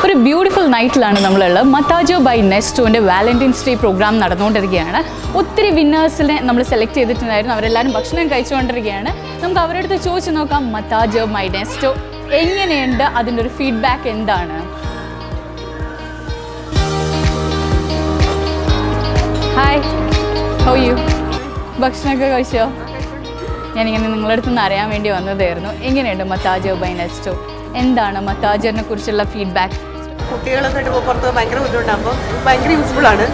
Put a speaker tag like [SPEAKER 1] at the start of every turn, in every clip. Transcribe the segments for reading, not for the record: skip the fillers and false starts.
[SPEAKER 1] ഒരു ബ്യൂട്ടിഫുൾ നൈറ്റിലാണ് നമ്മളുള്ളത്. മത്താജോ by നെസ്റ്റോൻ്റെ Valentine's day programme നടന്നുകൊണ്ടിരിക്കുകയാണ്. ഒത്തിരി വിന്നേഴ്സിനെ നമ്മൾ സെലക്ട് ചെയ്തിട്ടുണ്ടായിരുന്നു. അവരെല്ലാവരും ഭക്ഷണം കഴിച്ചുകൊണ്ടിരിക്കുകയാണ്. നമുക്ക് അവരുടെ അടുത്ത് ചോദിച്ചു നോക്കാം, മത്താജോ ബൈ നെസ്റ്റോ എങ്ങനെയുണ്ട്, അതിൻ്റെ ഒരു ഫീഡ്ബാക്ക് എന്താണ്? Hi, how you? ഭക്ഷണമൊക്കെ കഴിച്ചോ? ഞാനിങ്ങനെ നിങ്ങളുടെ അടുത്ത് നിന്ന് അറിയാൻ വേണ്ടി വന്നതായിരുന്നു. എങ്ങനെയുണ്ട് മത്താജോ ബൈ നെസ്റ്റോ? എന്താണ് മത്താജോനെ കുറിച്ചുള്ള ഫീഡ്ബാക്ക്?
[SPEAKER 2] കുട്ടികളൊക്കെ പുറത്ത് ഭയങ്കര ബുദ്ധിമുട്ടാണ്, അപ്പോൾ ഭയങ്കര യൂസ്ഫുൾ ആണ്.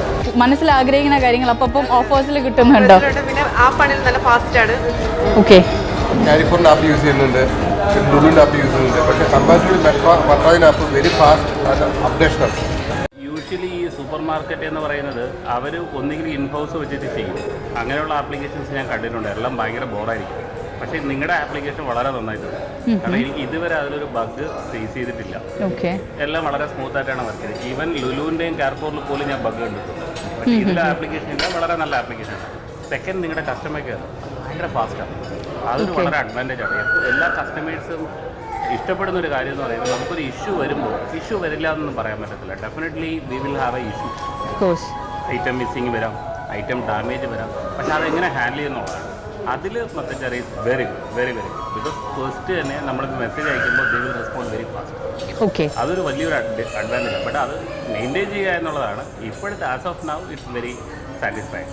[SPEAKER 1] മനസ്സിൽ ആഗ്രഹിക്കുന്ന കാര്യങ്ങൾ അപ്പം ഓഫേഴ്സിൽ കിട്ടുന്നുണ്ടോ?
[SPEAKER 2] പിന്നെ ആപ്പാണെങ്കിൽ നല്ല ഫാസ്റ്റ് ആണ്.
[SPEAKER 1] ഓക്കെ,
[SPEAKER 3] കാലിഫോർണിയ ആപ്പ് യൂസ് ചെയ്യുന്നുണ്ട്, ലുലുവിൻ്റെ ആപ്പ് യൂസ് ചെയ്യുന്നുണ്ട്. പക്ഷേ കമ്പാരിറ്റീവ്ലി മത്താജിൻ്റെ ആപ്പ് വെരി ഫാസ്റ്റ് അപ്ഡേഷനാണ്.
[SPEAKER 4] യൂഷ്വലി ഈ സൂപ്പർ മാർക്കറ്റ് എന്ന് പറയുന്നത് അവർ ഒന്നുകിൽ ഇൻഹൗസ് വെച്ചിട്ട് ചെയ്യും. അങ്ങനെയുള്ള ആപ്ലിക്കേഷൻസ് ഞാൻ കണ്ടിട്ടുണ്ട്, എല്ലാം ഭയങ്കര ബോറായിരിക്കും. പക്ഷേ നിങ്ങളുടെ ആപ്ലിക്കേഷൻ വളരെ നന്നായിട്ടുണ്ട്. കാരണം എനിക്ക് ഇതുവരെ അതിലൊരു ബഗ് ഫേസ് ചെയ്തിട്ടില്ല. എല്ലാം വളരെ സ്മൂത്ത് ആയിട്ടാണ് വർക്ക് ചെയ്തത്. ഈവൻ ലുലുവിൻ്റെയും കാർഫോറിൽ പോലും ഞാൻ ബഗ് കണ്ടിട്ടുണ്ട്. പക്ഷേ ഇതിൻ്റെ ആപ്ലിക്കേഷൻ വളരെ നല്ല ആപ്ലിക്കേഷനാണ്. സെക്കൻഡ്, നിങ്ങളുടെ കസ്റ്റമർ കെയർ ഭയങ്കര ഫാസ്റ്റാണ്. അതൊരു വളരെ അഡ്വാൻറ്റേജ് ആണ്. എല്ലാ കസ്റ്റമേഴ്സും ഇഷ്ടപ്പെടുന്ന ഒരു കാര്യം എന്ന് പറയുന്നത്, നമുക്കൊരു ഇഷ്യൂ വരുമ്പോൾ ഇഷ്യൂ വരില്ല എന്നൊന്നും പറയാൻ പറ്റത്തില്ല. Definitely we will have a issue. Item missing വരാം, ഐറ്റം ഡാമേജ് വരാം. പക്ഷെ അതെങ്ങനെ ഹാൻഡിൽ ചെയ്യുന്നുള്ളതാണ്. അതിൽ മത്തച്ചാറി very good, very very good. Because first തന്നെ നമ്മളിപ്പോൾ മെസ്സേജ് അയക്കുമ്പോൾ they will respond very fast. അതൊരു വലിയൊരു അഡ്വാൻറ്റേജ്. ബട്ട് അത് മെയിൻറ്റെയിൻ ചെയ്യുക എന്നുള്ളതാണ് ഇപ്പോഴത്തെ as of now it's very satisfying.